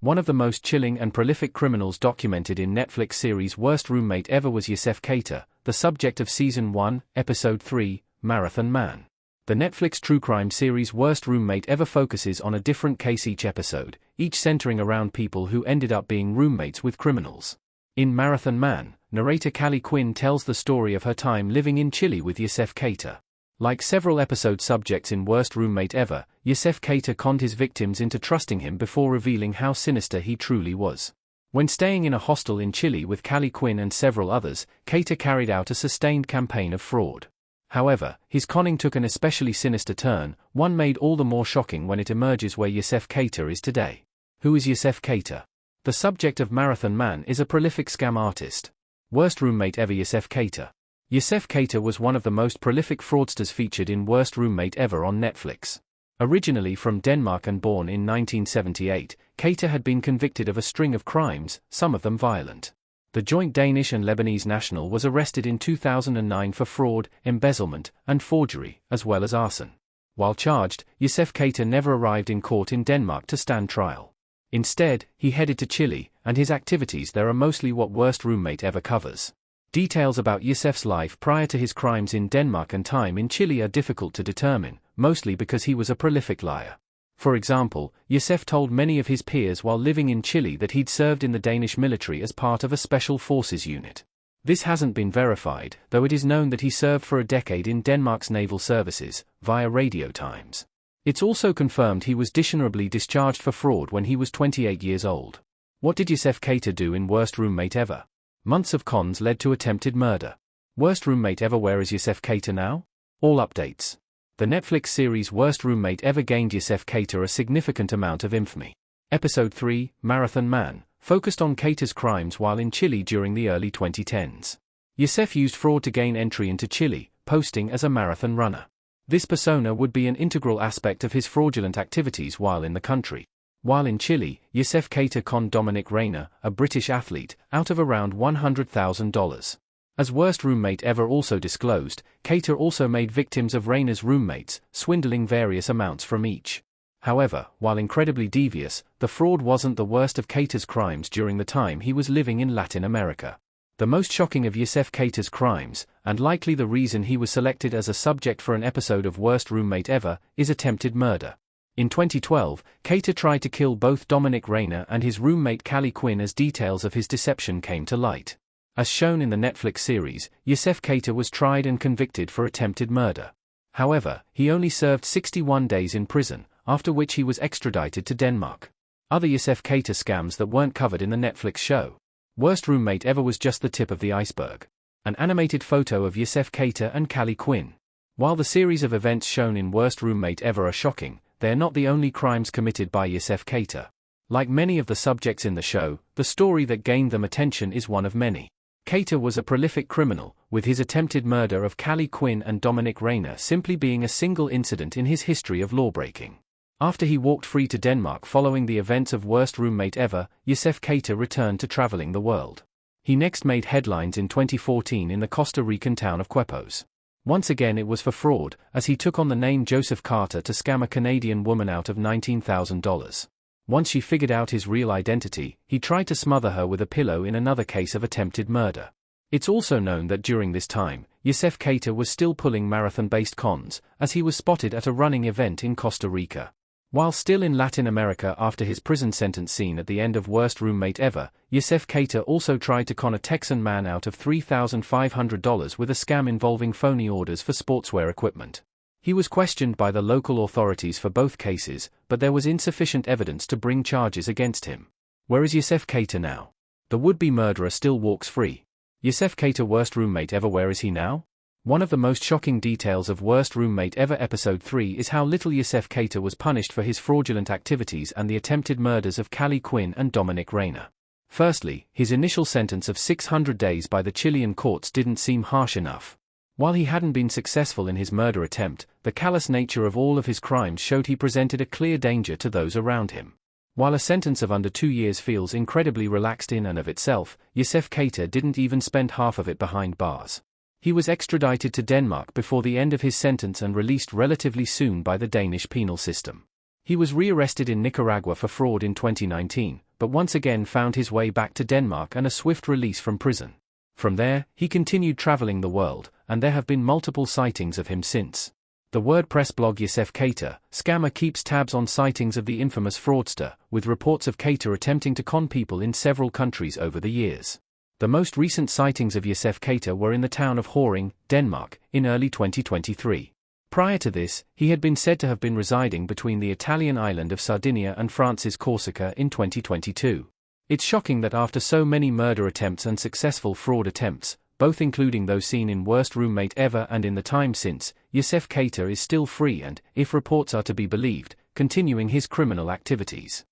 One of the most chilling and prolific criminals documented in Netflix series Worst Roommate Ever was Youssef Khater, the subject of Season 1, Episode 3, Marathon Man. The Netflix true crime series Worst Roommate Ever focuses on a different case each episode, each centering around people who ended up being roommates with criminals. In Marathon Man, narrator Callie Quinn tells the story of her time living in Chile with Youssef Khater. Like several episode subjects in Worst Roommate Ever, Youssef Khater conned his victims into trusting him before revealing how sinister he truly was. When staying in a hostel in Chile with Callie Quinn and several others, Khater carried out a sustained campaign of fraud. However, his conning took an especially sinister turn, one made all the more shocking when it emerges where Youssef Khater is today. Who is Youssef Khater? The subject of Marathon Man is a prolific scam artist. Worst Roommate Ever Youssef Khater. Youssef Khater was one of the most prolific fraudsters featured in Worst Roommate Ever on Netflix. Originally from Denmark and born in 1978, Khater had been convicted of a string of crimes, some of them violent. The joint Danish and Lebanese national was arrested in 2009 for fraud, embezzlement, and forgery, as well as arson. While charged, Youssef Khater never arrived in court in Denmark to stand trial. Instead, he headed to Chile, and his activities there are mostly what Worst Roommate Ever covers. Details about Youssef's life prior to his crimes in Denmark and time in Chile are difficult to determine, mostly because he was a prolific liar. For example, Youssef told many of his peers while living in Chile that he'd served in the Danish military as part of a special forces unit. This hasn't been verified, though it is known that he served for a decade in Denmark's naval services, via Radio Times. It's also confirmed he was dishonorably discharged for fraud when he was 28 years old. What did Youssef Khater do in Worst Roommate Ever? Months of cons led to attempted murder. Worst Roommate Ever. Where is Youssef Khater now? All updates. The Netflix series Worst Roommate Ever gained Youssef Khater a significant amount of infamy. Episode 3, Marathon Man, focused on Khater's crimes while in Chile during the early 2010s. Youssef used fraud to gain entry into Chile, posting as a marathon runner. This persona would be an integral aspect of his fraudulent activities while in the country. While in Chile, Youssef Khater conned Dominic Reyna, a British athlete, out of around $100,000. As Worst Roommate Ever also disclosed, Khater also made victims of Reyna's roommates, swindling various amounts from each. However, while incredibly devious, the fraud wasn't the worst of Khater's crimes during the time he was living in Latin America. The most shocking of Youssef Khater's crimes, and likely the reason he was selected as a subject for an episode of Worst Roommate Ever, is attempted murder. In 2012, Khater tried to kill both Dominic Reyna and his roommate Callie Quinn as details of his deception came to light. As shown in the Netflix series, Youssef Khater was tried and convicted for attempted murder. However, he only served 61 days in prison, after which he was extradited to Denmark. Other Youssef Khater scams that weren't covered in the Netflix show. Worst Roommate Ever was just the tip of the iceberg. An animated photo of Youssef Khater and Callie Quinn. While the series of events shown in Worst Roommate Ever are shocking, they are not the only crimes committed by Youssef Khater. Like many of the subjects in the show, the story that gained them attention is one of many. Khater was a prolific criminal, with his attempted murder of Callie Quinn and Dominic Reyna simply being a single incident in his history of lawbreaking. After he walked free to Denmark following the events of Worst Roommate Ever, Youssef Khater returned to traveling the world. He next made headlines in 2014 in the Costa Rican town of Quepos. Once again it was for fraud, as he took on the name Youssef Khater to scam a Canadian woman out of $19,000. Once she figured out his real identity, he tried to smother her with a pillow in another case of attempted murder. It's also known that during this time, Youssef Khater was still pulling marathon-based cons, as he was spotted at a running event in Costa Rica. While still in Latin America after his prison sentence seen at the end of Worst Roommate Ever, Youssef Khater also tried to con a Texan man out of $3,500 with a scam involving phony orders for sportswear equipment. He was questioned by the local authorities for both cases, but there was insufficient evidence to bring charges against him. Where is Youssef Khater now? The would-be murderer still walks free. Youssef Khater Worst Roommate Ever. Where is he now? One of the most shocking details of Worst Roommate Ever Episode 3 is how little Youssef Khater was punished for his fraudulent activities and the attempted murders of Callie Quinn and Dominic Reyna. Firstly, his initial sentence of 600 days by the Chilean courts didn't seem harsh enough. While he hadn't been successful in his murder attempt, the callous nature of all of his crimes showed he presented a clear danger to those around him. While a sentence of under 2 years feels incredibly relaxed in and of itself, Youssef Khater didn't even spend half of it behind bars. He was extradited to Denmark before the end of his sentence and released relatively soon by the Danish penal system. He was rearrested in Nicaragua for fraud in 2019, but once again found his way back to Denmark and a swift release from prison. From there, he continued traveling the world, and there have been multiple sightings of him since. The WordPress blog Youssef Khater, scammer keeps tabs on sightings of the infamous fraudster, with reports of Khater attempting to con people in several countries over the years. The most recent sightings of Youssef Khater were in the town of Høring, Denmark, in early 2023. Prior to this, he had been said to have been residing between the Italian island of Sardinia and France's Corsica in 2022. It's shocking that after so many murder attempts and successful fraud attempts, both including those seen in Worst Roommate Ever and in the time since, Youssef Khater is still free and, if reports are to be believed, continuing his criminal activities.